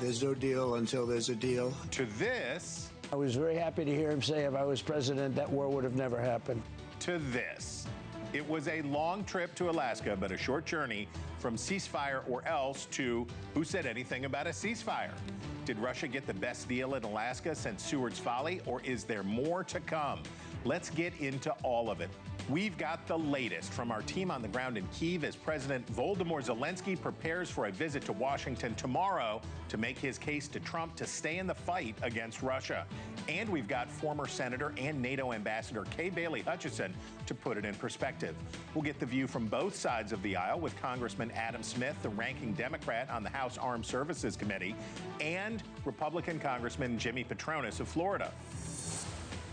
There's no deal until there's a deal. To this. I was very happy to hear him say if I was president, that war would have never happened. To this. It was a long trip to Alaska, but a short journey from ceasefire or else to who said anything about a ceasefire? Did Russia get the best deal in Alaska since Seward's Folly, or is there more to come? Let's get into all of it. We've got the latest from our team on the ground in Kyiv as President Volodymyr Zelensky prepares for a visit to Washington tomorrow to make his case to Trump to stay in the fight against Russia. And we've got former Senator and NATO Ambassador Kay Bailey Hutchinson to put it in perspective. We'll get the view from both sides of the aisle with Congressman Adam Smith, the ranking Democrat on the House Armed Services Committee, and Republican Congressman Jimmy Patronis of Florida.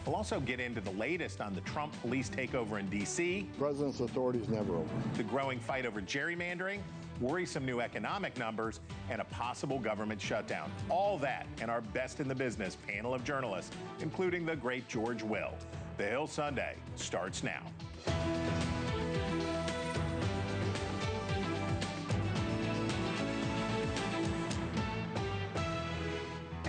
We'll also get into the latest on the Trump police takeover in D.C. The president's authority is never over. The growing fight over gerrymandering, worrisome new economic numbers, and a possible government shutdown. All that and our best in the business panel of journalists, including the great George Will. The Hill Sunday starts now.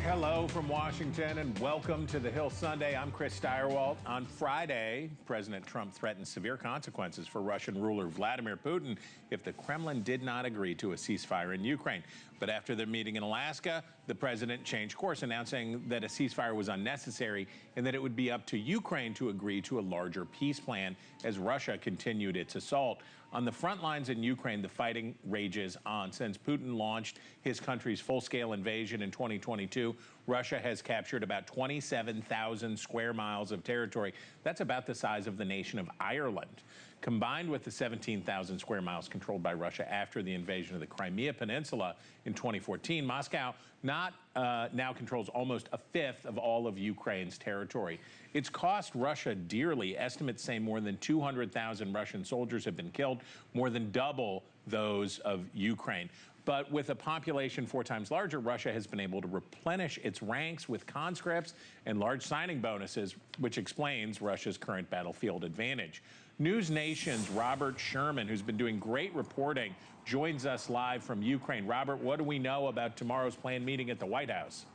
Hello from Washington and welcome to the Hill Sunday. I'm Chris Stirewalt. On Friday, President Trump threatened severe consequences for Russian ruler Vladimir Putin if the Kremlin did not agree to a ceasefire in Ukraine. But after their meeting in Alaska, the president changed course, announcing that a ceasefire was unnecessary and that it would be up to Ukraine to agree to a larger peace plan as Russia continued its assault. On the front lines in Ukraine, the fighting rages on. Since Putin launched his country's full-scale invasion in 2022, Russia has captured about 27,000 square miles of territory. That's about the size of the nation of Ireland. Combined with the 17,000 square miles controlled by Russia after the invasion of the Crimea Peninsula in 2014, Moscow now controls almost a fifth of all of Ukraine's territory. It's cost Russia dearly. Estimates say more than 200,000 Russian soldiers have been killed, more than double those of Ukraine. But with a population 4 times larger, Russia has been able to replenish its ranks with conscripts and large signing bonuses, which explains Russia's current battlefield advantage. NewsNation's Robert Sherman, who's been doing great reporting, joins us live from Ukraine. Robert, what do we know about tomorrow's planned meeting at the White House?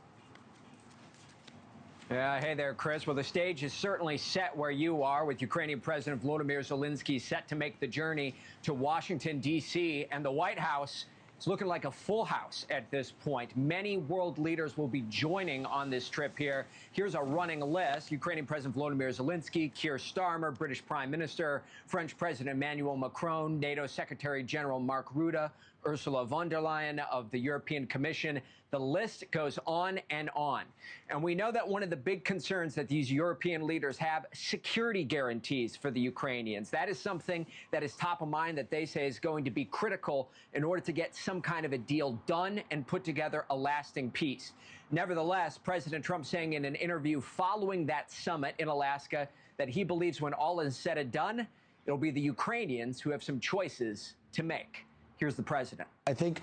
Hey there, Chris. Well, the stage is certainly set where you are, with Ukrainian President Volodymyr Zelensky set to make the journey to Washington, D.C., and the White House. It's looking like a full house at this point. Many world leaders will be joining on this trip here. Here's a running list. Ukrainian President Vladimir Zelensky, Keir Starmer, British Prime Minister, French President Emmanuel Macron, NATO Secretary General Mark Rutte, Ursula von der Leyen of the European Commission. The list goes on and on. And we know that one of the big concerns that these European leaders have, security guarantees for the Ukrainians. That is something that is top of mind that they say is going to be critical in order to get some kind of a deal done and put together a lasting peace. Nevertheless, President Trump saying in an interview following that summit in Alaska that he believes when all is said and done, it'll be the Ukrainians who have some choices to make. Here's the president. I think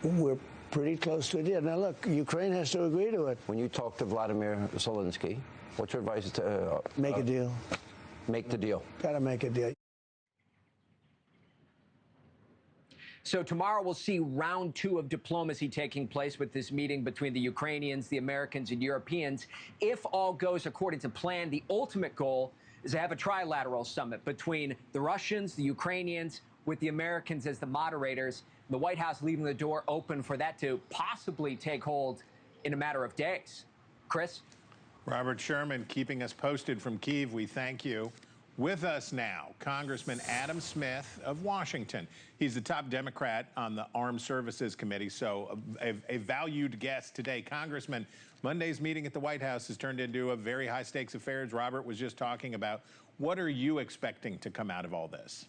we're pretty close to a deal. Now, look, Ukraine has to agree to it. When you talk to Vladimir Zelensky, what's your advice to... make a deal. Make the deal. Got to make a deal. So tomorrow we'll see round 2 of diplomacy taking place with this meeting between the Ukrainians, the Americans, and Europeans. If all goes according to plan, the ultimate goal is to have a trilateral summit between the Russians, the Ukrainians, with the Americans as the moderators. The White House leaving the door open for that to possibly take hold in a matter of days. Chris? Robert Sherman keeping us posted from Kyiv. We thank you. With us now, Congressman Adam Smith of Washington. He's the top Democrat on the Armed Services Committee, so a valued guest today. Congressman, Monday's meeting at the White House has turned into a very high-stakes affair, as Robert was just talking about. What are you expecting to come out of all this?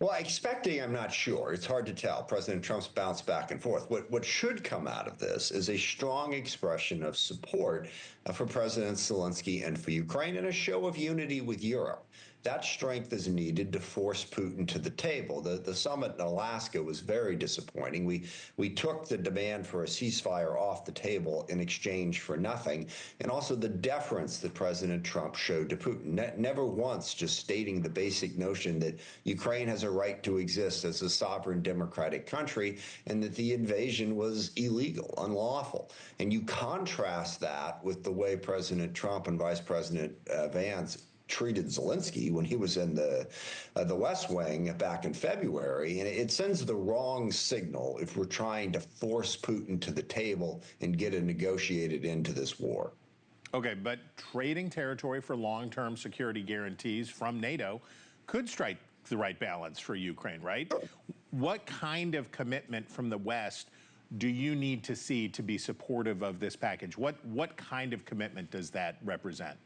Well, expecting, I'm not sure. It's hard to tell. President Trump's bounced back and forth. What should come out of this is a strong expression of support for President Zelensky and for Ukraine, and a show of unity with Europe. that strength is needed to force Putin to the table. The summit in Alaska was very disappointing. We took the demand for a ceasefire off the table in exchange for nothing, and also the deference that President Trump showed to Putin, never once just stating the basic notion that Ukraine has a right to exist as a sovereign democratic country and that the invasion was illegal, unlawful. And you contrast that with the way President Trump and Vice President Vance treated Zelensky when he was in the West Wing back in February, and it sends the wrong signal if we're trying to force Putin to the table and get a negotiated end to this war. Okay, but trading territory for long-term security guarantees from NATO could strike the right balance for Ukraine, right? Sure. What kind of commitment from the West do you need to see to be supportive of this package? What kind of commitment does that represent?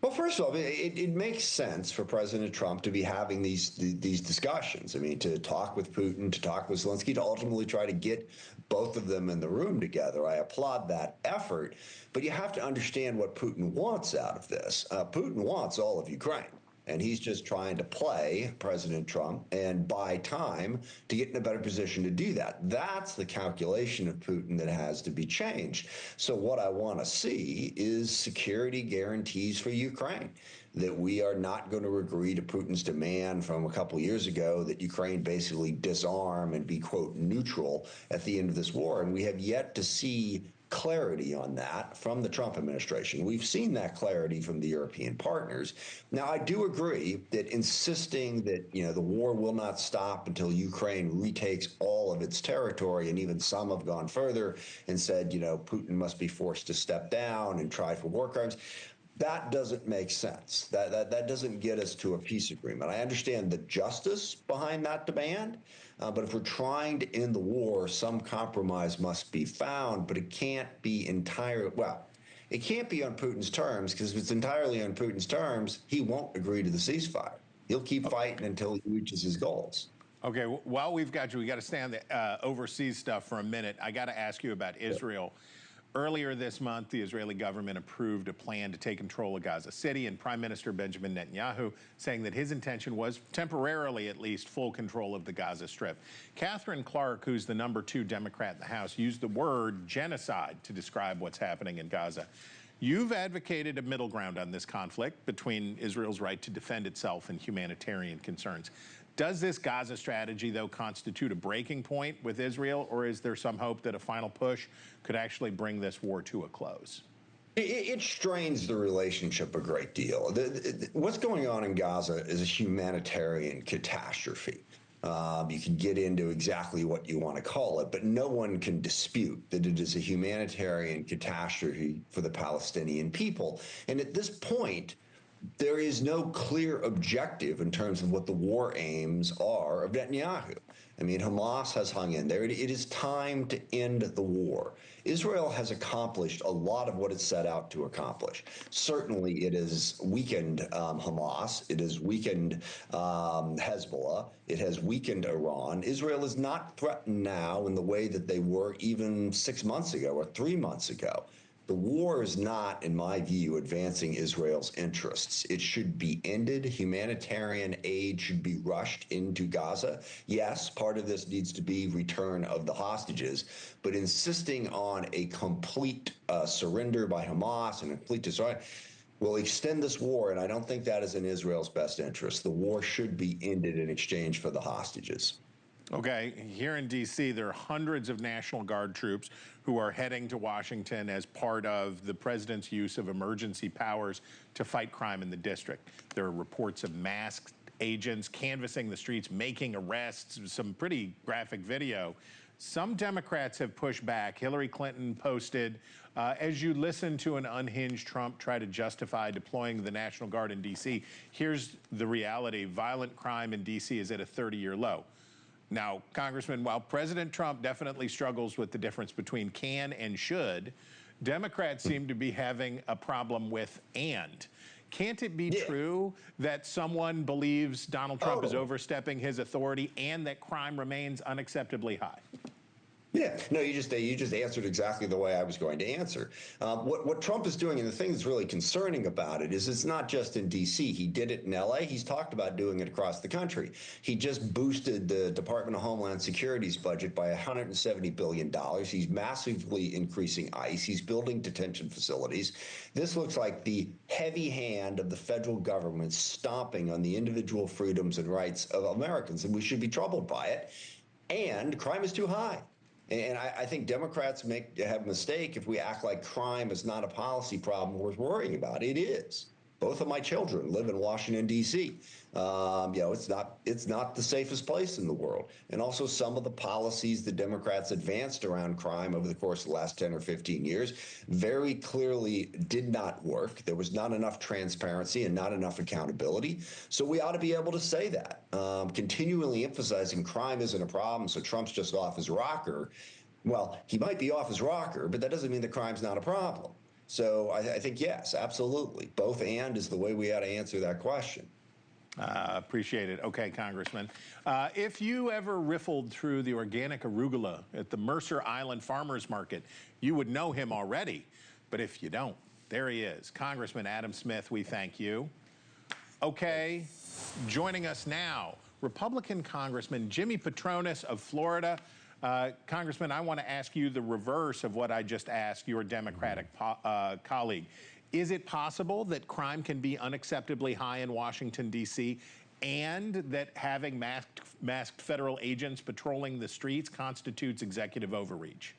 Well, first of all, it makes sense for President Trump to be having these discussions. I mean, to talk with Putin, to talk with Zelensky, to ultimately try to get both of them in the room together. I applaud that effort, but you have to understand what Putin wants out of this. Putin wants all of Ukraine. And he's just trying to play President Trump and buy time to get in a better position to do that. That's the calculation of Putin that has to be changed. So what I want to see is security guarantees for Ukraine, that we are not going to agree to Putin's demand from a couple years ago that Ukraine basically disarm and be, quote, neutral at the end of this war. And we have yet to see clarity on that from the Trump administration. We've seen that clarity from the European partners. Now, I do agree that insisting that, the war will not stop until Ukraine retakes all of its territory, and even some have gone further and said, Putin must be forced to step down and try for war crimes. That doesn't make sense. That doesn't get us to a peace agreement. I understand the justice behind that demand, but if we're trying to end the war, some compromise must be found, but it can't be it can't be on Putin's terms, because if it's entirely on Putin's terms, he won't agree to the ceasefire. He'll keep fighting until he reaches his goals. Okay, while we've got you, we got to stay on the overseas stuff for a minute. I got to ask you about Israel. Earlier this month, the Israeli government approved a plan to take control of Gaza City, and Prime Minister Benjamin Netanyahu saying that his intention was, temporarily at least, full control of the Gaza Strip. Catherine Clark, who's the #2 Democrat in the House, used the word genocide to describe what's happening in Gaza. You've advocated a middle ground on this conflict between Israel's right to defend itself and humanitarian concerns. Does this Gaza strategy, though, constitute a breaking point with Israel, or is there some hope that a final push could actually bring this war to a close? It strains the relationship a great deal. What's going on in Gaza is a humanitarian catastrophe. You can get into exactly what you want to call it, but no one can dispute that it is a humanitarian catastrophe for the Palestinian people. And at this point, there is no clear objective in terms of what the war aims are of Netanyahu. I mean, Hamas has hung in there. It is time to end the war. Israel has accomplished a lot of what it set out to accomplish. Certainly, it has weakened Hamas. It has weakened Hezbollah. It has weakened Iran. Israel is not threatened now in the way that they were even 6 months ago or 3 months ago. The war is not, in my view, advancing Israel's interests. It should be ended. Humanitarian aid should be rushed into Gaza. Yes, part of this needs to be return of the hostages, but insisting on a complete surrender by Hamas and a complete destroy will extend this war, and I don't think that is in Israel's best interest. The war should be ended in exchange for the hostages. Okay, here in D.C., there are hundreds of National Guard troops who are heading to Washington as part of the president's use of emergency powers to fight crime in the district. There are reports of masked agents canvassing the streets, making arrests, some pretty graphic video. Some Democrats have pushed back. Hillary Clinton posted, as you listen to an unhinged Trump try to justify deploying the National Guard in D.C., here's the reality. Violent crime in D.C. is at a 30-year low. Now, Congressman, while President Trump definitely struggles with the difference between can and should, Democrats seem to be having a problem with and. Can't it be true that someone believes Donald Trump is overstepping his authority and that crime remains unacceptably high? Yeah, no, you just answered exactly the way I was going to answer. What Trump is doing, and the thing that's really concerning about it, is it's not just in D.C. He did it in L.A. He's talked about doing it across the country. He just boosted the Department of Homeland Security's budget by $170 billion. He's massively increasing ICE. He's building detention facilities. This looks like the heavy hand of the federal government stomping on the individual freedoms and rights of Americans, and we should be troubled by it. And crime is too high. And I think Democrats have a mistake if we act like crime is not a policy problem worth worrying about. It is. Both of my children live in Washington, D.C. It's not the safest place in the world. And also some of the policies the Democrats advanced around crime over the course of the last 10 or 15 years very clearly did not work. There was not enough transparency and not enough accountability. So we ought to be able to say that. Continually emphasizing crime isn't a problem, so Trump's just off his rocker. Well, he might be off his rocker, but that doesn't mean the crime's not a problem. So I think, yes, absolutely. Both and is the way we ought to answer that question. Appreciate it. Okay, Congressman. If you ever riffled through the organic arugula at the Mercer Island Farmers Market, you would know him already. But if you don't, there he is. Congressman Adam Smith, we thank you. Okay, joining us now, Republican Congressman Jimmy Patronis of Florida. Congressman, I want to ask you the reverse of what I just asked your Democratic colleague. Is it possible that crime can be unacceptably high in Washington, D.C., and that having masked federal agents patrolling the streets constitutes executive overreach?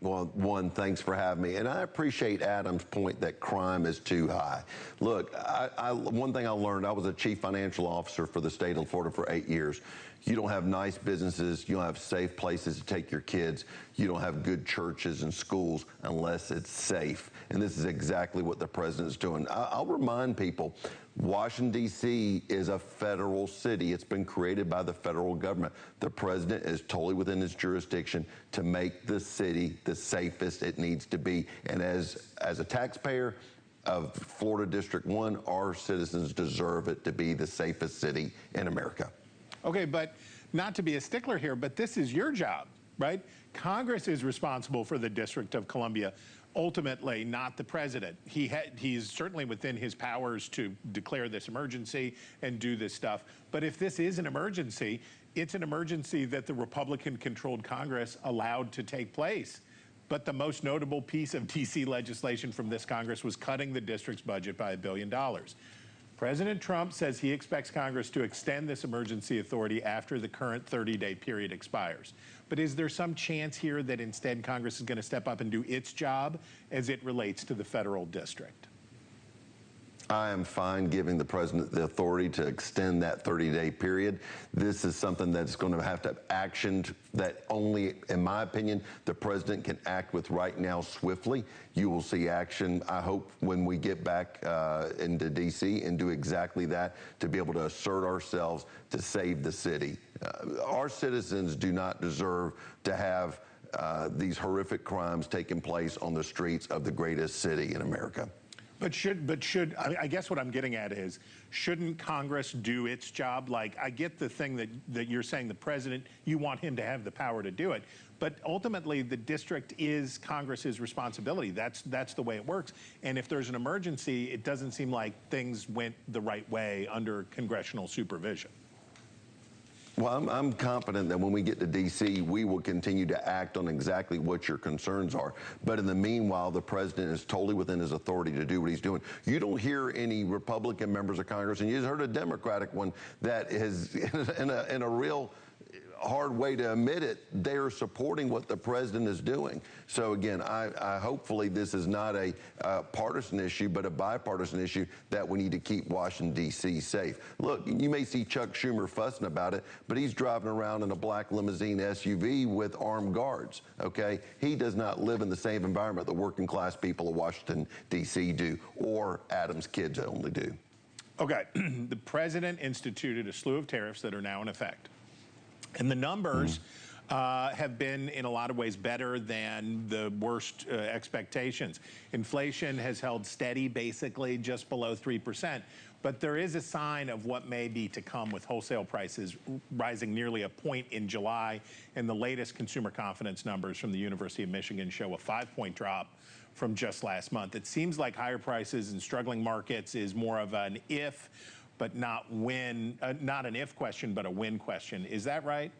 Well, one, thanks for having me. And I appreciate Adam's point that crime is too high. Look, one thing I learned, I was a chief financial officer for the state of Florida for 8 years. You don't have nice businesses, you don't have safe places to take your kids, you don't have good churches and schools unless it's safe. And this is exactly what the president's doing. I'll remind people, Washington, D.C. is a federal city. It's been created by the federal government. The president is totally within his jurisdiction to make the city the safest it needs to be. And as a taxpayer of Florida District 1, our citizens deserve it to be the safest city in America. Okay, but not to be a stickler here, but this is your job, right? Congress is responsible for the District of Columbia, ultimately, not the president. He's certainly within his powers to declare this emergency and do this stuff. But if this is an emergency, it's an emergency that the Republican-controlled Congress allowed to take place. But the most notable piece of D.C. legislation from this Congress was cutting the district's budget by $1 billion. President Trump says he expects Congress to extend this emergency authority after the current 30-day period expires. But is there some chance here that instead Congress is going to step up and do its job as it relates to the federal district? I am fine giving the president the authority to extend that 30-day period. This is something that's going to have to have actioned that only, in my opinion, the president can act with right now swiftly. You will see action, I hope, when we get back into D.C. and do exactly that, to be able to assert ourselves to save the city. Our citizens do not deserve to have these horrific crimes taking place on the streets of the greatest city in America. But I guess what I'm getting at is, shouldn't Congress do its job? Like, I get the thing that you're saying the president, you want him to have the power to do it. But ultimately, the district is Congress's responsibility. That's the way it works. And if there's an emergency, it doesn't seem like things went the right way under congressional supervision. Well, I'm confident that when we get to D.C., we will continue to act on exactly what your concerns are. But in the meanwhile, the president is totally within his authority to do what he's doing. You don't hear any Republican members of Congress, and you just heard a Democratic one that is in a real hard way to admit it, they are supporting what the president is doing. So again, I hopefully this is not a partisan issue, but a bipartisan issue that we need to keep Washington, D.C. safe. Look, you may see Chuck Schumer fussing about it, but he's driving around in a black limousine SUV with armed guards, okay? He does not live in the same environment the working class people of Washington, D.C. do, or Adam's kids only do. Okay, the president instituted a slew of tariffs that are now in effect. And the numbers have been, in a lot of ways, better than the worst expectations. Inflation has held steady, basically, just below 3%. but there is a sign of what may be to come with wholesale prices rising nearly a point in July. And the latest consumer confidence numbers from the University of Michigan show a 5-point drop from just last month. It seems like higher prices in struggling markets is more of an if, but not when, not an if question, but a when question. Is that right?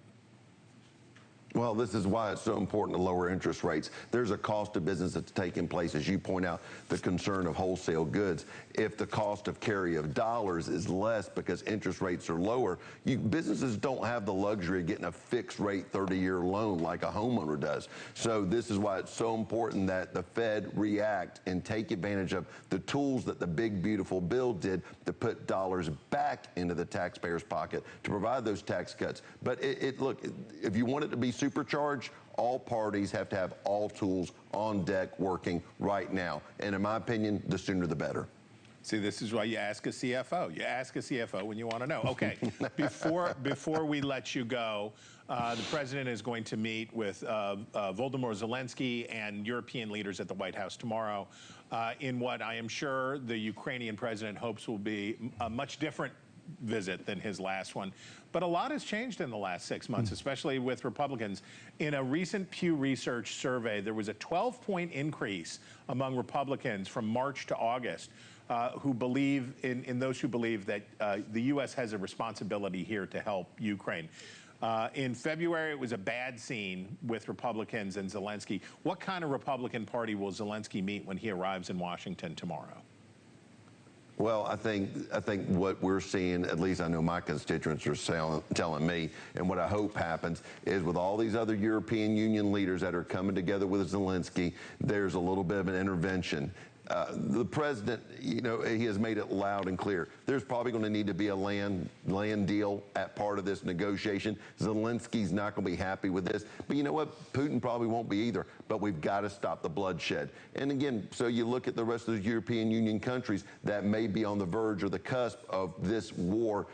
Well, this is why it's so important to lower interest rates. There's a cost of business that's taking place, as you point out, the concern of wholesale goods. If the cost of carry of dollars is less because interest rates are lower, businesses don't have the luxury of getting a fixed rate 30-year loan like a homeowner does. So this is why it's so important that the Fed react and take advantage of the tools that the big, beautiful bill did to put dollars back into the taxpayer's pocket to provide those tax cuts. But look, if you want it to be supercharged, all parties have to have all tools on deck working right now. And in my opinion, the sooner the better. See, this is why you ask a CFO. You ask a CFO when you want to know. Okay, before we let you go, the president is going to meet with Volodymyr Zelensky and European leaders at the White House tomorrow in what I am sure the Ukrainian president hopes will be a much different visit than his last one. But a lot has changed in the last 6 months, especially with Republicans. In a recent Pew Research survey, there was a 12-point increase among Republicans from March to August who believe in those who believe that the U.S. has a responsibility here to help Ukraine. In February, it was a bad scene with Republicans and Zelensky. What kind of Republican Party will Zelensky meet when he arrives in Washington tomorrow? Well, I think what we're seeing, at least I know my constituents are telling me, and what I hope happens is with all these other European Union leaders that are coming together with Zelensky, there's a little bit of an intervention. The president, you know, he has made it loud and clear. There's probably going to need to be a land deal at part of this negotiation. Zelensky's not going to be happy with this. But you know what? Putin probably won't be either. But we've got to stop the bloodshed. And again, so you look at the rest of the European Union countries that may be on the verge or the cusp of this war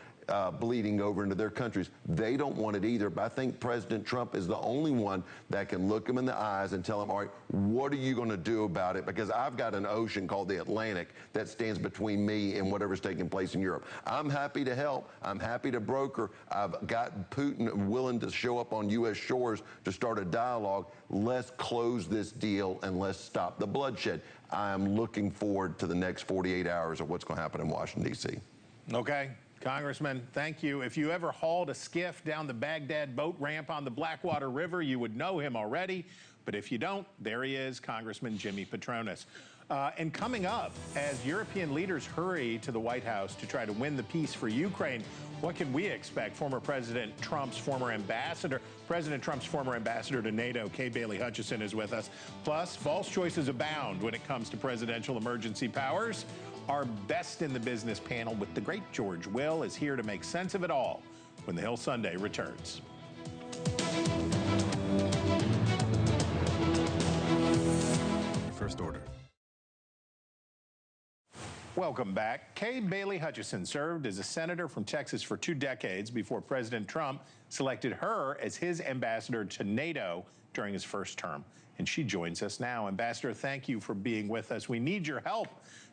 bleeding over into their countries. They don't want it either, but I think President Trump is the only one that can look them in the eyes and tell them, all right, what are you going to do about it? Because I've got an ocean called the Atlantic that stands between me and whatever's taking place in Europe. I'm happy to help. I'm happy to broker. I've got Putin willing to show up on U.S. shores to start a dialogue. Let's close this deal and let's stop the bloodshed. I am looking forward to the next 48 hours of what's going to happen in Washington, D.C. Okay. Congressman, thank you. If you ever hauled a skiff down the Baghdad boat ramp on the Blackwater River, you would know him already. But if you don't, there he is, Congressman Jimmy Patronis. And coming up, as European leaders hurry to the White House to try to win the peace for Ukraine, what can we expect? President Trump's former ambassador to NATO, Kay Bailey Hutchinson, is with us. Plus, false choices abound when it comes to presidential emergency powers. Our Best in the Business panel with the great George Will is here to make sense of it all when the Hill Sunday returns. First Order. Welcome back. Kay Bailey Hutchinson served as a senator from Texas for 2 decades before President Trump selected her as his ambassador to NATO during his first term. And she joins us now. Ambassador, thank you for being with us. We need your help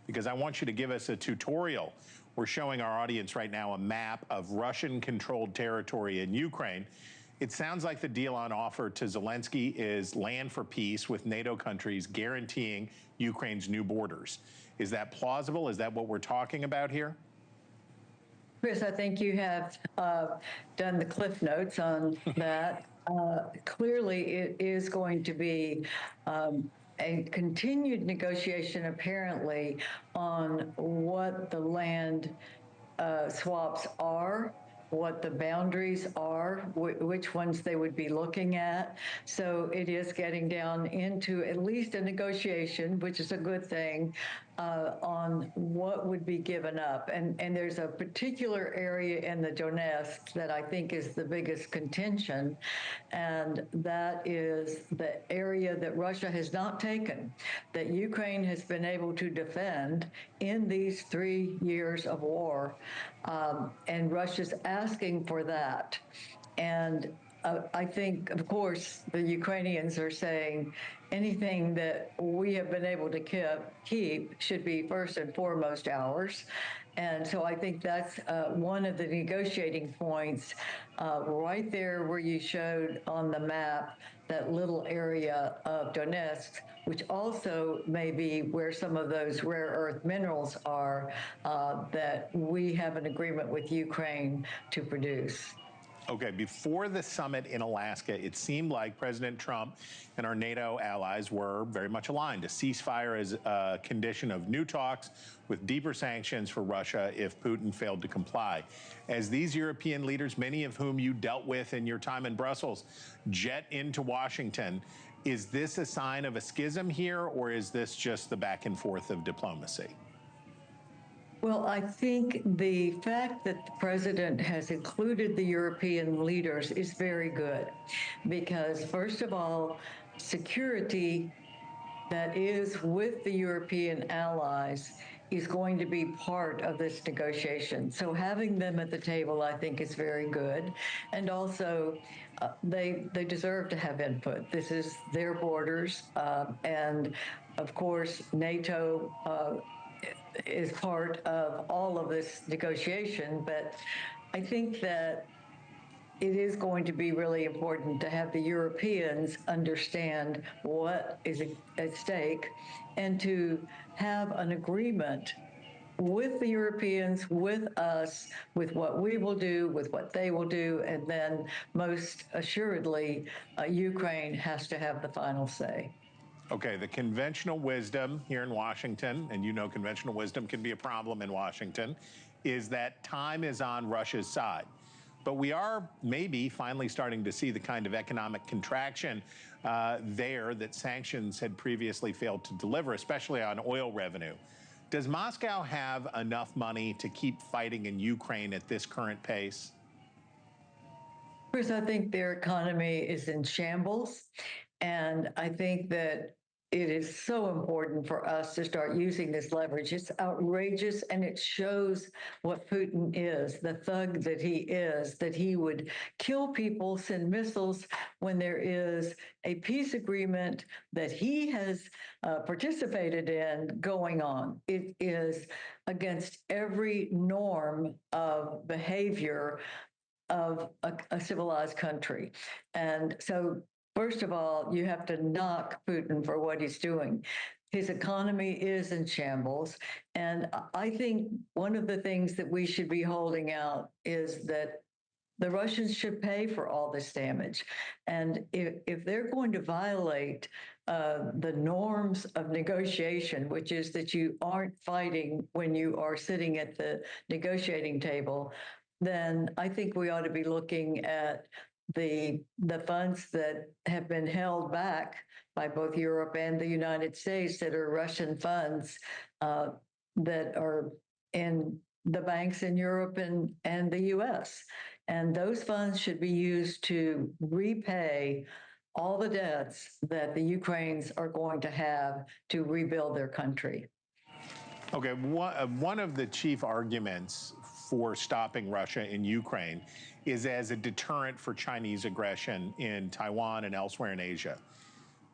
because I want you to give us a tutorial. We're showing our audience right now a map of Russian-controlled territory in Ukraine. It sounds like the deal on offer to Zelensky is land for peace with NATO countries guaranteeing Ukraine's new borders. Is that plausible? Is that what we're talking about here? Chris, I think you have done the cliff notes on that. Clearly, it is going to be a continued negotiation, apparently, on what the land swaps are, what the boundaries are, which ones they would be looking at. So it is getting down into at least a negotiation, which is a good thing, on what would be given up. And there's a particular area in the Donetsk that I think is the biggest contention, and that is the area that Russia has not taken, that Ukraine has been able to defend in these 3 years of war. And Russia's asking for that. And I think, of course, the Ukrainians are saying anything that we have been able to keep should be first and foremost ours. And so I think that's one of the negotiating points right there where you showed on the map that little area of Donetsk, which also may be where some of those rare earth minerals are that we have an agreement with Ukraine to produce. Okay, before the summit in Alaska, it seemed like President Trump and our NATO allies were very much aligned. A ceasefire is a condition of new talks with deeper sanctions for Russia if Putin failed to comply. As these European leaders, many of whom you dealt with in your time in Brussels, jet into Washington, is this a sign of a schism here, or is this just the back and forth of diplomacy? Well, I think the fact that the president has included the European leaders is very good because, first of all, security that is with the European allies is going to be part of this negotiation. So having them at the table, I think, is very good. And also, they deserve to have input. This is their borders. And of course, NATO is part of all of this negotiation, but I think that it is going to be really important to have the Europeans understand what is at stake and to have an agreement with the Europeans, with us, with what we will do, with what they will do, and then most assuredly, Ukraine has to have the final say. Okay, the conventional wisdom here in Washington, and you know conventional wisdom can be a problem in Washington, is that time is on Russia's side. But we are maybe finally starting to see the kind of economic contraction there that sanctions had previously failed to deliver, especially on oil revenue. Does Moscow have enough money to keep fighting in Ukraine at this current pace? Chris, I think their economy is in shambles. And I think that it is so important for us to start using this leverage. It's outrageous, and it shows what Putin is, the thug that he would kill people, send missiles when there is a peace agreement that he has participated in going on. It is against every norm of behavior of a civilized country. And so, first of all, you have to knock Putin for what he's doing. His economy is in shambles. And I think one of the things that we should be holding out is that the Russians should pay for all this damage. And if they're going to violate the norms of negotiation, which is that you aren't fighting when you are sitting at the negotiating table, then I think we ought to be looking at the funds that have been held back by both Europe and the United States that are Russian funds that are in the banks in Europe and the US. And those funds should be used to repay all the debts that the Ukrainians are going to have to rebuild their country. Okay, one of the chief arguments for stopping Russia in Ukraine is as a deterrent for Chinese aggression in Taiwan and elsewhere in Asia.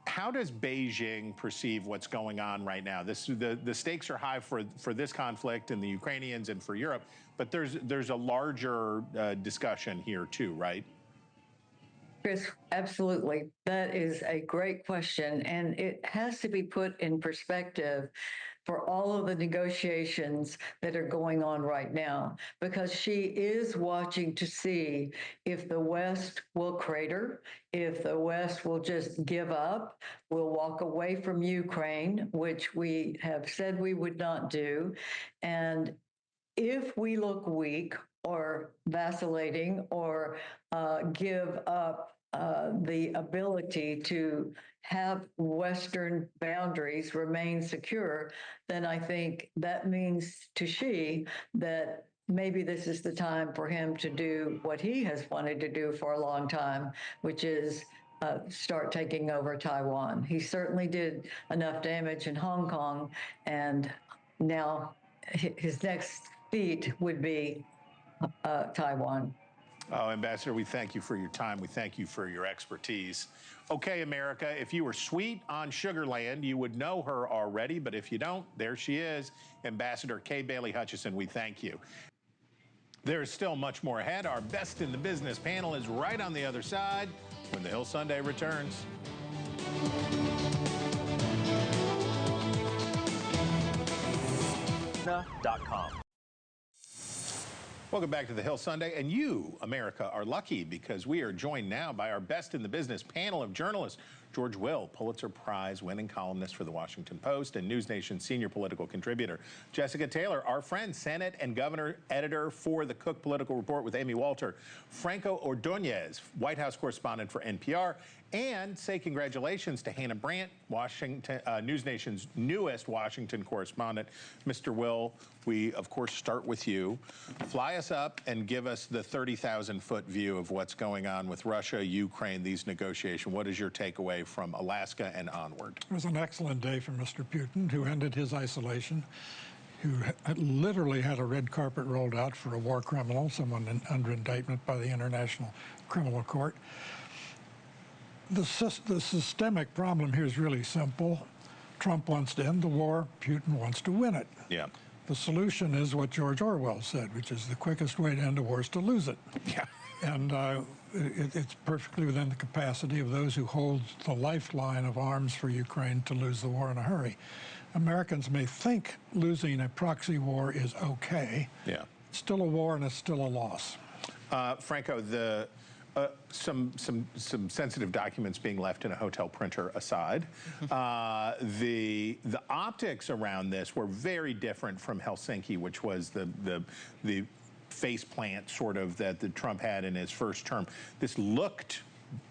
How does Beijing perceive what's going on right now? The stakes are high for this conflict and the Ukrainians and for Europe, but there's a larger discussion here too, right? Chris, absolutely. That is a great question, and it has to be put in perspective for all of the negotiations that are going on right now, because she is watching to see if the West will crater, if the West will just give up, will walk away from Ukraine, which we have said we would not do. And if we look weak or vacillating or give up the ability to have Western boundaries remain secure, then I think that means to Xi that maybe this is the time for him to do what he has wanted to do for a long time, which is start taking over Taiwan. He certainly did enough damage in Hong Kong, and now his next feat would be Taiwan. Oh, Ambassador, we thank you for your time. We thank you for your expertise. Okay, America, if you were sweet on Sugarland, you would know her already, but if you don't, there she is, Ambassador Kay Bailey Hutchinson. We thank you. There's still much more ahead. Our Best in the Business panel is right on the other side when the Hill Sunday returns. .com. Welcome back to the Hill Sunday, and you, America, are lucky because we are joined now by our Best in the Business panel of journalists. George Will, Pulitzer Prize-winning columnist for The Washington Post and NewsNation senior political contributor. Jessica Taylor, our friend, Senate and Governor editor for the Cook Political Report with Amy Walter. Franco Ordonez, White House correspondent for NPR. And say congratulations to Hannah Brandt, NewsNation's newest Washington correspondent. Mr. Will, we, of course, start with you. Fly us up and give us the 30,000-foot view of what's going on with Russia, Ukraine, these negotiations. What is your takeaway from Alaska and onward? It was an excellent day for Mr. Putin, who ended his isolation, who literally had a red carpet rolled out for a war criminal, someone under indictment by the International Criminal Court. The systemic problem here is really simple. Trump wants to end the war. Putin wants to win it. Yeah. The solution is what George Orwell said, which is the quickest way to end a war is to lose it. Yeah. And it's perfectly within the capacity of those who hold the lifeline of arms for Ukraine to lose the war in a hurry. Americans may think losing a proxy war is okay. Yeah. It's still a war and it's still a loss. Franco, some sensitive documents being left in a hotel printer aside, the optics around this were very different from Helsinki, which was the face plant sort of that Trump had in his first term. This looked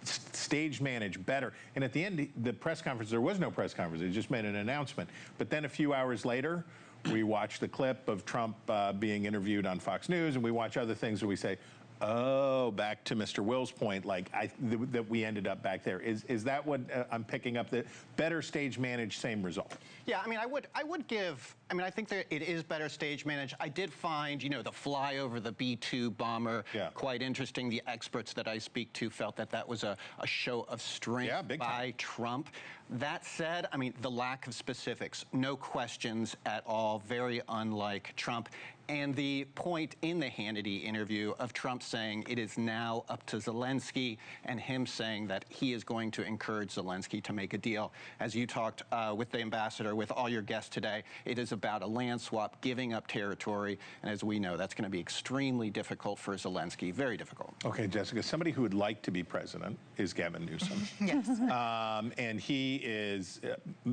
stage managed better. And at the end, the press conference, there was no press conference. They just made an announcement. But then a few hours later, we watch the clip of Trump being interviewed on Fox News, and we watch other things and we say, oh, back to Mr. Will's point, like that we ended up back there. Is that what I'm picking up? That better stage managed, same result? Yeah, I mean, I think that it is better stage managed. I did find, the flyover the B-2 bomber quite interesting. The experts that I speak to felt that that was a show of strength by Trump. That said, I mean, the lack of specifics, no questions at all, very unlike Trump. And the point in the Hannity interview of Trump saying it is now up to Zelensky, and him saying that he is going to encourage Zelensky to make a deal. As you talked with the ambassador, with all your guests today, it is about a land swap, giving up territory. And as we know, that's going to be extremely difficult for Zelensky, very difficult. Okay, Jessica, somebody who would like to be president is Gavin Newsom. Yes. And he is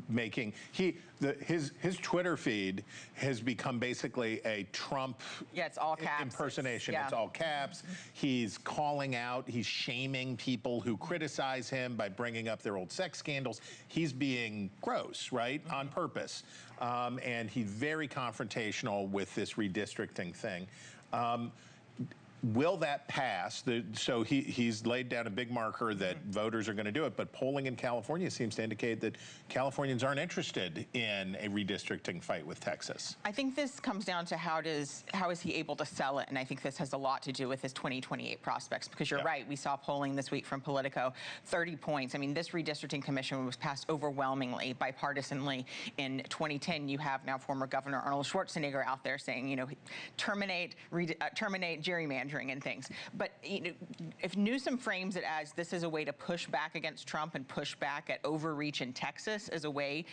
making, his Twitter feed has become basically a Trump it's all caps. Impersonation. It's all caps. He's calling out, he's shaming people who criticize him by bringing up their old sex scandals. He's being gross, right, on purpose. And he's very confrontational with this redistricting thing. Will that pass? So he's laid down a big marker that voters are going to do it, but polling in California seems to indicate that Californians aren't interested in a redistricting fight with Texas. I think this comes down to how is he able to sell it, and I think this has a lot to do with his 2028 prospects, because you're right, we saw polling this week from Politico, 30 points. I mean, this redistricting commission was passed overwhelmingly, bipartisanly. In 2010, you have now former Governor Arnold Schwarzenegger out there saying, terminate gerrymandering and things. But if Newsom frames it as this is a way to push back against Trump and push back at overreach in Texas as a way,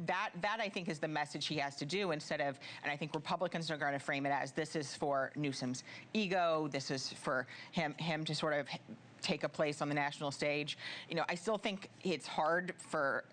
that I think is the message he has to do, instead of, and I think Republicans are going to frame it as this is for Newsom's ego, this is for him to sort of take a place on the national stage. I still think it's hard for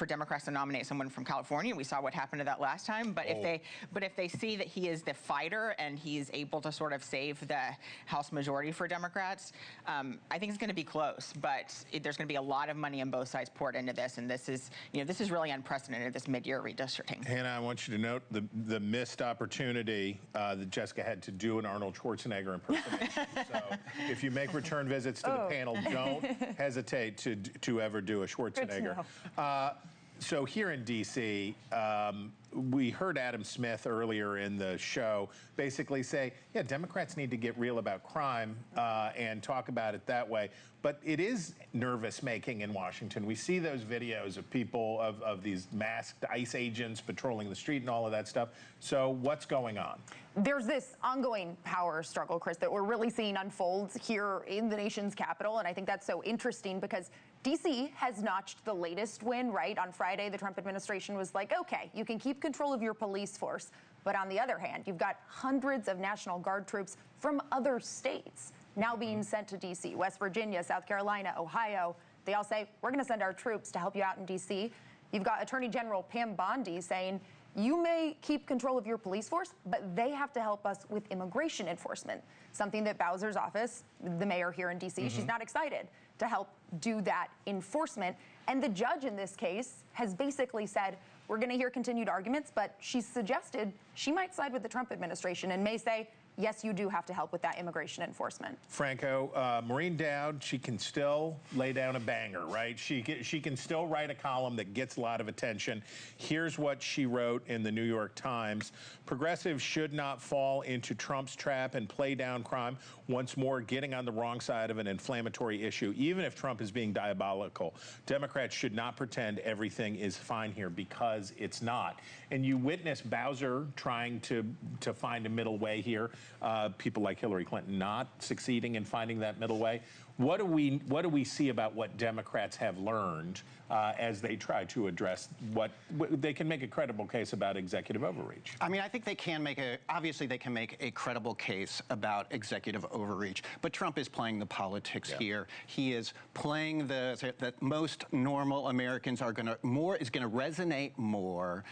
Democrats to nominate someone from California. We saw what happened to that last time. But if they see that he is the fighter and he's able to sort of save the House majority for Democrats, I think it's going to be close. But there's going to be a lot of money on both sides poured into this, and this is really unprecedented, this mid-year redistricting. Hannah, I want you to note the missed opportunity that Jessica had to do an Arnold Schwarzenegger impersonation. So if you make return visits to the panel, don't hesitate to ever do a Schwarzenegger. So here in D.C., we heard Adam Smith earlier in the show basically say, yeah, Democrats need to get real about crime and talk about it that way. But it is nervous-making in Washington. We see those videos of people, of these masked ICE agents patrolling the street and all of that stuff. So what's going on? There's this ongoing power struggle, Chris, that we're really seeing unfold here in the nation's capital. And I think that's so interesting because D.C. has notched the latest win, right? On Friday, the Trump administration was like, okay, you can keep control of your police force. But on the other hand, you've got hundreds of National Guard troops from other states now being sent to D.C., West Virginia, South Carolina, Ohio. They all say, we're going to send our troops to help you out in D.C. You've got Attorney General Pam Bondi saying, you may keep control of your police force, but they have to help us with immigration enforcement, something that Bowser's office, the mayor here in D.C., she's not excited to help do that enforcement. And the judge in this case has basically said, we're going to hear continued arguments, but she's suggested she might side with the Trump administration and may say, yes, you do have to help with that immigration enforcement. Franco, Maureen Dowd, she can still lay down a banger, right? She can still write a column that gets a lot of attention. Here's what she wrote in the New York Times. Progressives should not fall into Trump's trap and play down crime, once more getting on the wrong side of an inflammatory issue, even if Trump is being diabolical. Democrats should not pretend everything is fine here, because it's not. And you witness Bowser trying to find a middle way here. People like Hillary Clinton not succeeding in finding that middle way. What do we see about what Democrats have learned as they try to address what they can make a credible case about executive overreach? I mean, I think they can obviously they can make a credible case about executive overreach, but Trump is playing the politics here. He is playing that most normal Americans are going to resonate more.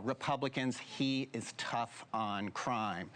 Republicans, he is tough on crime.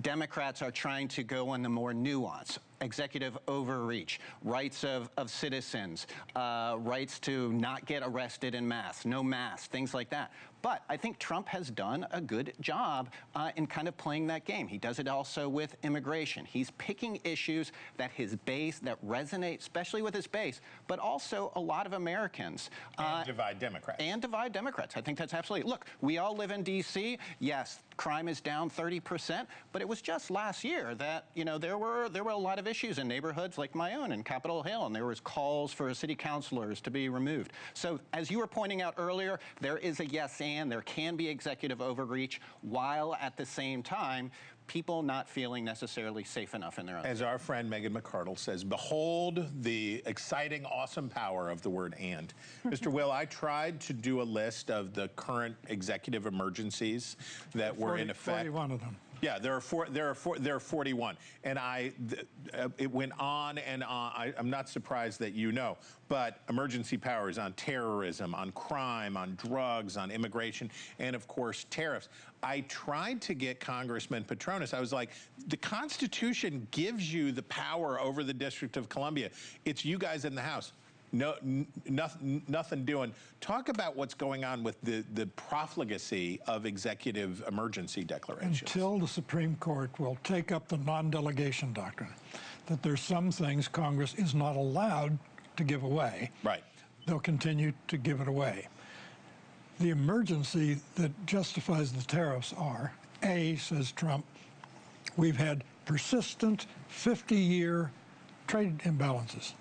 Democrats are trying to go on the more nuance, executive overreach, rights of citizens, rights to not get arrested en masse, no mass, things like that. But I think Trump has done a good job in kind of playing that game. He does it also with immigration. He's picking issues that his base, that resonate, especially with his base, but also a lot of Americans. And divide Democrats. And divide Democrats. I think that's absolutely. Look, we all live in D.C. Yes, crime is down 30%, but it was just last year that, you know, there were a lot of issues in neighborhoods like my own in Capitol Hill, and there was calls for city councilors to be removed. So as you were pointing out earlier, there is a yes and there can be executive overreach, while at the same time people not feeling necessarily safe enough in their own. As our friend Megan McArdle says, behold the exciting, awesome power of the word and. Mr. Will, I tried to do a list of the current executive emergencies that were in effect. 41 of them. Yeah, there are 41, and it went on and on. I'm not surprised that you know, but emergency powers on terrorism, on crime, on drugs, on immigration, and of course tariffs. I tried to get Congressman Patronis. I was like, the Constitution gives you the power over the District of Columbia. It's you guys in the House. No, nothing doing. Talk about what's going on with the profligacy of executive emergency declarations. Until the Supreme Court will take up the non-delegation doctrine, that there's some things Congress is not allowed to give away. Right. They'll continue to give it away. The emergency that justifies the tariffs are, A, says Trump, we've had persistent 50-year trade imbalances.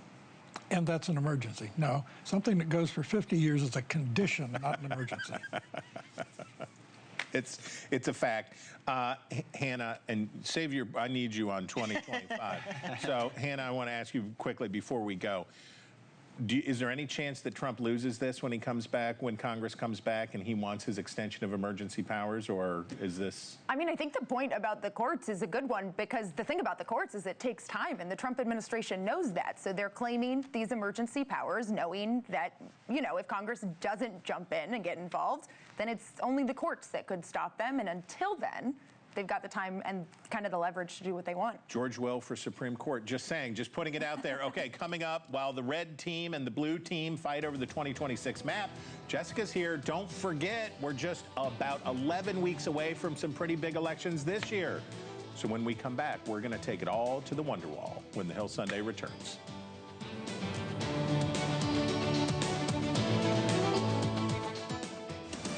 And that's an emergency. No, something that goes for 50 years is a condition, not an emergency. It's a fact. Hannah, and I need you on 2025. So, Hannah, I want to ask you quickly before we go. Is there any chance that Trump loses this when he comes back, when Congress comes back and he wants his extension of emergency powers, or is this? I mean, I think the point about the courts is a good one, because the thing about the courts is it takes time, and the Trump administration knows that. So they're claiming these emergency powers, knowing that, you know, if Congress doesn't jump in and get involved, then it's only the courts that could stop them. And until then, they've got the time and kind of the leverage to do what they want. George Will for Supreme Court. Just saying, just putting it out there. Okay, coming up, while the red team and the blue team fight over the 2026 map, Jessica's here. Don't forget, we're just about 11 weeks away from some pretty big elections this year. So when we come back, we're going to take it all to the Wonderwall when the Hill Sunday returns.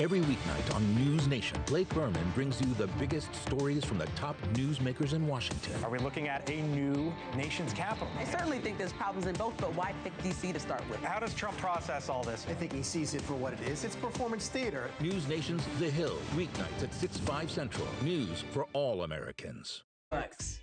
Every weeknight on NewsNation, Blake Berman brings you the biggest stories from the top newsmakers in Washington. Are we looking at a new nation's capital? I certainly think there's problems in both, but why pick D.C. to start with? How does Trump process all this? I think he sees it for what it is. It's performance theater. NewsNation's The Hill, weeknights at 6, 5 Central. News for all Americans. Thanks.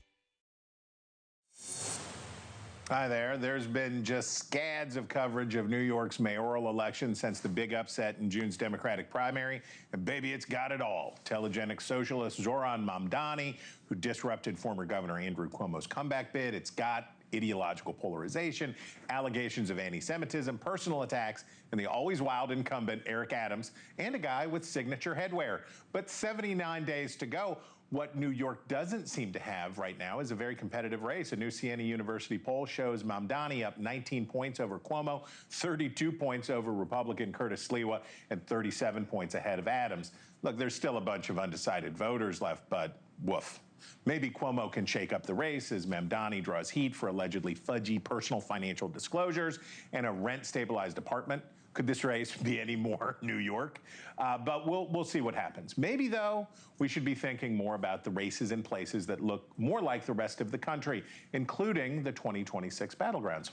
Hi there. There's been just scads of coverage of New York's mayoral election since the big upset in June's Democratic primary. And baby, it's got it all. Telegenic socialist Zoran Mamdani, who disrupted former Governor Andrew Cuomo's comeback bid. It's got ideological polarization, allegations of anti-Semitism, personal attacks, and the always wild incumbent Eric Adams, and a guy with signature headwear. But 79 days to go. What New York doesn't seem to have right now is a very competitive race. A new Siena University poll shows Mamdani up 19 points over Cuomo, 32 points over Republican Curtis Sliwa, and 37 points ahead of Adams. Look, there's still a bunch of undecided voters left, but woof. Maybe Cuomo can shake up the race as Mamdani draws heat for allegedly fudgy personal financial disclosures and a rent-stabilized apartment. Could this race be any more New York? But we'll see what happens. Maybe, though, we should be thinking more about the races in places that look more like the rest of the country, including the 2026 battlegrounds.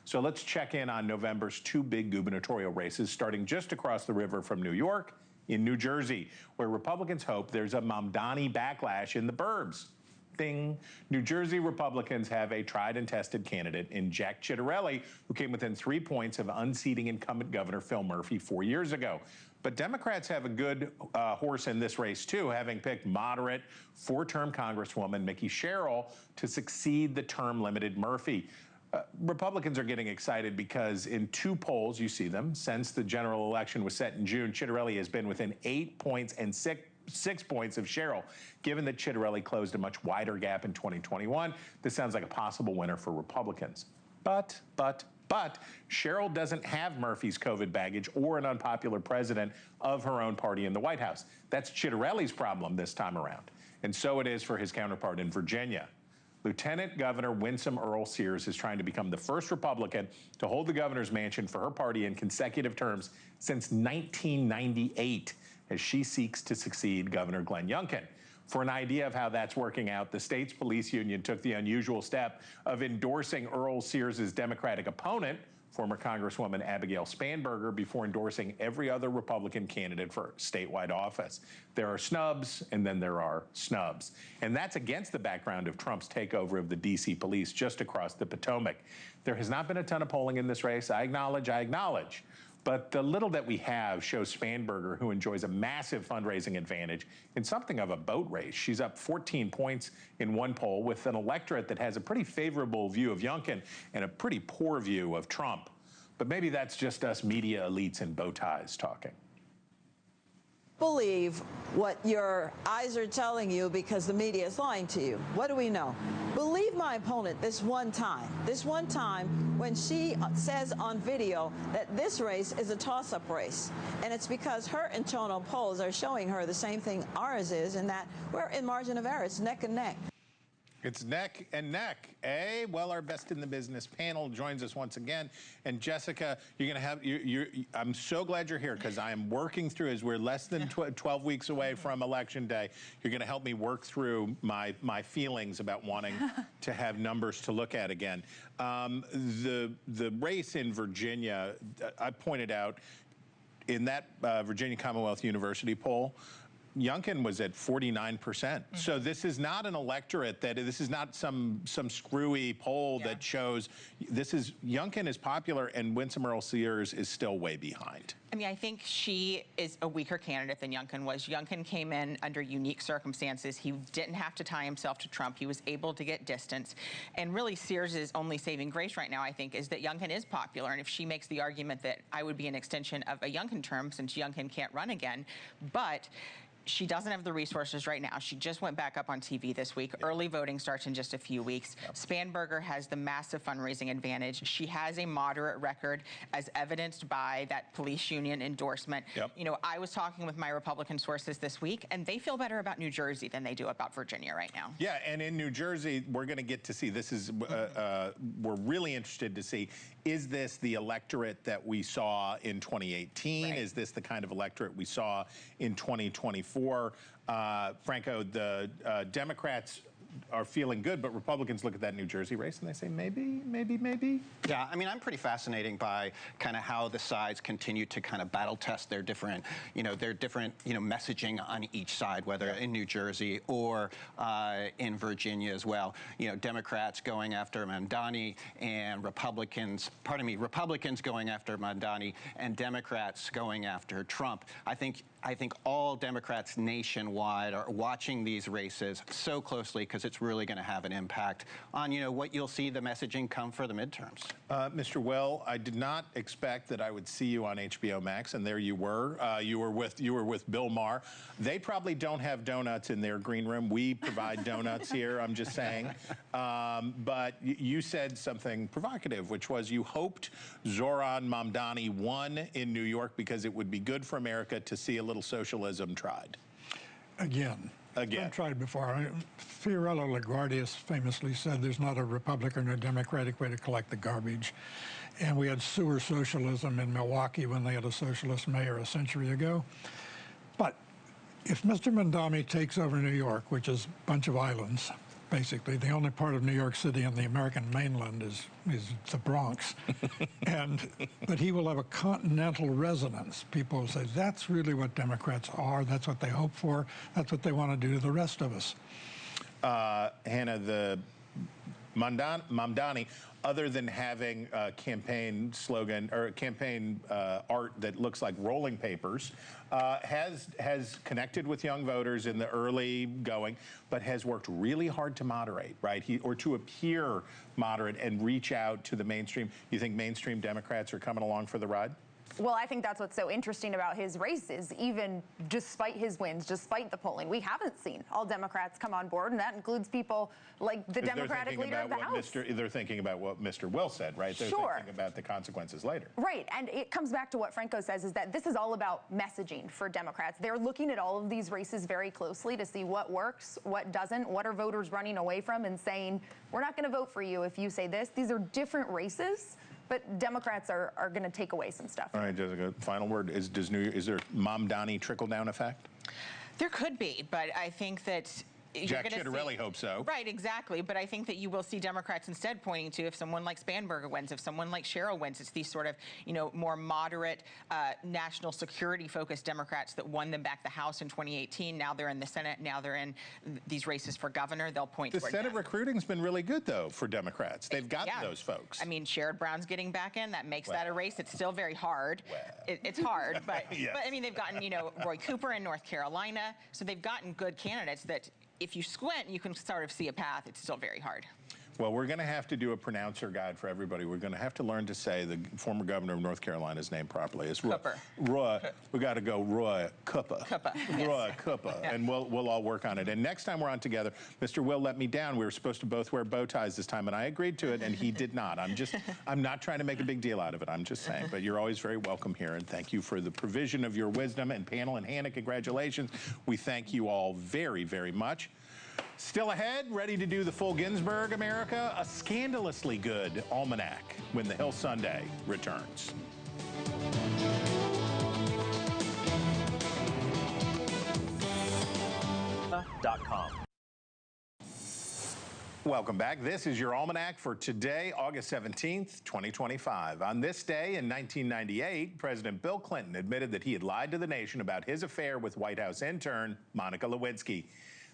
So let's check in on November's 2 big gubernatorial races, starting just across the river from New York in New Jersey, where Republicans hope there's a Mamdani backlash in the burbs. Ding. New Jersey Republicans have a tried and tested candidate in Jack Ciattarelli, who came within 3 points of unseating incumbent Governor Phil Murphy 4 years ago. But Democrats have a good horse in this race, too, having picked moderate 4-term Congresswoman Mickey Sherrill to succeed the term-limited Murphy. Republicans are getting excited because in 2 polls, you see them, since the general election was set in June, Ciattarelli has been within 8 points and 6 points of Sherrill. Given that Ciattarelli closed a much wider gap in 2021, this sounds like a possible winner for Republicans. But Sherrill doesn't have Murphy's COVID baggage or an unpopular president of her own party in the White House. That's Ciattarelli's problem this time around. And so it is for his counterpart in Virginia. Lieutenant Governor Winsome Earl Sears is trying to become the first Republican to hold the governor's mansion for her party in consecutive terms since 1998, as she seeks to succeed Governor Glenn Youngkin. For an idea of how that's working out, the state's police union took the unusual step of endorsing Earl Sears' Democratic opponent, former Congresswoman Abigail Spanberger, before endorsing every other Republican candidate for statewide office. There are snubs, and then there are snubs. And that's against the background of Trump's takeover of the D.C. police just across the Potomac. There has not been a ton of polling in this race. I acknowledge. But the little that we have shows Spanberger, who enjoys a massive fundraising advantage, in something of a boat race. She's up 14 points in one poll with an electorate that has a pretty favorable view of Youngkin and a pretty poor view of Trump. But maybe that's just us media elites in bow ties talking. Believe what your eyes are telling you because the media is lying to you. What do we know? Believe my opponent this one time when she says on video that this race is a toss-up race. And it's because her internal polls are showing her the same thing ours is, in that we're in margin of error. It's neck and neck. It's neck and neck, eh? Well, our best in the business panel joins us once again. And Jessica, you're going to have, I'm so glad you're here because I am working through, as we're less than 12 weeks away from Election Day, you're going to help me work through my feelings about wanting to have numbers to look at again. The race in Virginia, I pointed out in that Virginia Commonwealth University poll, Youngkin was at 49%. So this is not an electorate this is not some screwy poll that shows Youngkin is popular and Winsome Earl Sears is still way behind. I mean, I think she is a weaker candidate than Youngkin was. Youngkin came in under unique circumstances. He didn't have to tie himself to Trump. He was able to get distance. And really, Sears' only saving grace right now, I think, is that Youngkin is popular. And if she makes the argument that I would be an extension of a Youngkin term since Youngkin can't run again, but she doesn't have the resources right now. She just went back up on TV this week. Early voting starts in just a few weeks. Spanberger has the massive fundraising advantage. She has a moderate record, as evidenced by that police union endorsement. You know, I was talking with my Republican sources this week, and they feel better about New Jersey than they do about Virginia right now. Yeah, and in New Jersey, we're going to get to see, this is, we're really interested to see is this the electorate that we saw in 2018? Right. Is this the kind of electorate we saw in 2024? Franco, the Democrats are feeling good, but Republicans look at that New Jersey race and they say maybe. Yeah, I mean, I'm pretty fascinated by kind of how the sides continue to kind of battle test their different, messaging on each side, whether in New Jersey or in Virginia as well. Democrats going after Mamdani and Republicans going after Mamdani and Democrats going after Trump. I think all Democrats nationwide are watching these races so closely because it's really going to have an impact on, what you'll see the messaging come for the midterms. Mr. Will, I did not expect that I would see you on HBO Max, and there you were. You were with Bill Maher. They probably don't have donuts in their green room. We provide donuts here, I'm just saying. But you said something provocative, which was you hoped Zohran Mamdani won in New York because it would be good for America to see a little socialism tried. Again. It's been tried before. Fiorello LaGuardia famously said there's not a Republican or Democratic way to collect the garbage. And we had sewer socialism in Milwaukee when they had a socialist mayor a century ago. But if Mr. Mamdani takes over New York, which is a bunch of islands, basically, the only part of New York City on the American mainland is the Bronx. But he will have a continental resonance. People will say, that's really what Democrats are. That's what they hope for. That's what they want to do to the rest of us. Hannah, the Mamdani, other than having a campaign slogan or campaign art that looks like rolling papers, has connected with young voters in the early going, but has worked really hard to moderate, right? Or to appear moderate and reach out to the mainstream. You think mainstream Democrats are coming along for the ride? Well, I think that's what's so interesting about his race is even despite his wins, despite the polling, we haven't seen all Democrats come on board, and that includes people like the Democratic leader of the House. They're thinking about what Mr. Will said, right? They're thinking about the consequences later. Right, and it comes back to what Franco says is that this is all about messaging for Democrats. They're looking at all of these races very closely to see what works, what doesn't, what are voters running away from and saying, we're not going to vote for you if you say this. These are different races. But Democrats are going to take away some stuff. All right, Jessica, final word. Is there Mamdani trickle-down effect? There could be, but I think that Jack Ciattarelli hopes so. Right, exactly. But I think that you will see Democrats instead pointing to if someone like Spanberger wins, if someone like Sherrill wins, it's these sort of, more moderate, national security-focused Democrats that won them back the House in 2018. Now they're in the Senate. Now they're in these races for governor. They'll point the Senate recruiting's been really good, though, for Democrats. They've gotten those folks. I mean, Sherrod Brown's getting back in. That makes that a race. It's still very hard. It's hard, but I mean, they've gotten, Roy Cooper in North Carolina. So they've gotten good candidates that if you squint, you can sort of see a path. It's still very hard. Well, we're going to have to do a pronouncer guide for everybody. We're going to have to learn to say the former governor of North Carolina's name properly. It's Roy. We got to go Roy Cooper. Roy Cooper. Yeah. And we'll all work on it. And next time we're on together, Mr. Will let me down. We were supposed to both wear bow ties this time, and I agreed to it, and he did not. I'm not trying to make a big deal out of it. I'm just saying. But you're always very welcome here, and thank you for the provision of your wisdom. And panel and Hannah, congratulations. We thank you all very, very much. Still ahead, ready to do the full Ginsburg America, a scandalously good almanac when the Hill Sunday returns. Welcome back. This is your almanac for today, August 17th, 2025. On this day in 1998, President Bill Clinton admitted that he had lied to the nation about his affair with White House intern Monica Lewinsky.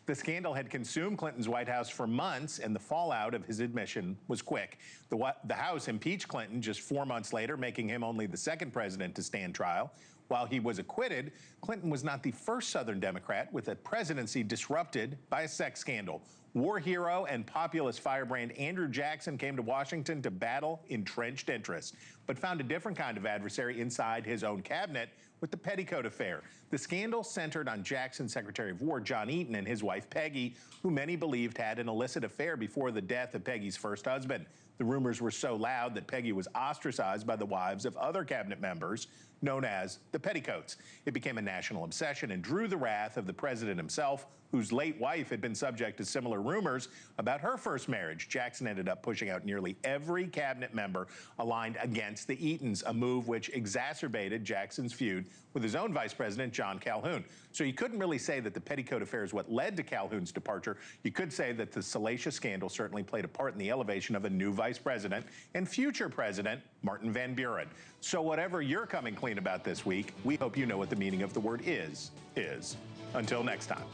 The scandal had consumed Clinton's White House for months, and the fallout of his admission was quick. The House impeached Clinton just 4 months later, making him only the second president to stand trial. While he was acquitted, Clinton was not the first Southern Democrat with a presidency disrupted by a sex scandal. War hero and populist firebrand Andrew Jackson came to Washington to battle entrenched interests, but found a different kind of adversary inside his own cabinet with the petticoat affair. The scandal centered on Jackson's Secretary of War, John Eaton, and his wife, Peggy, who many believed had an illicit affair before the death of Peggy's first husband. The rumors were so loud that Peggy was ostracized by the wives of other cabinet members, known as the Petticoats. It became a national obsession and drew the wrath of the president himself, whose late wife had been subject to similar rumors about her first marriage. Jackson ended up pushing out nearly every cabinet member aligned against the Eatons, a move which exacerbated Jackson's feud with his own vice president, John Calhoun. So you couldn't really say that the Petticoat affair is what led to Calhoun's departure. You could say that the salacious scandal certainly played a part in the elevation of a new vice president and future president, Martin Van Buren. So whatever you're coming clean about this week, we hope you know what the meaning of the word is. Until next time.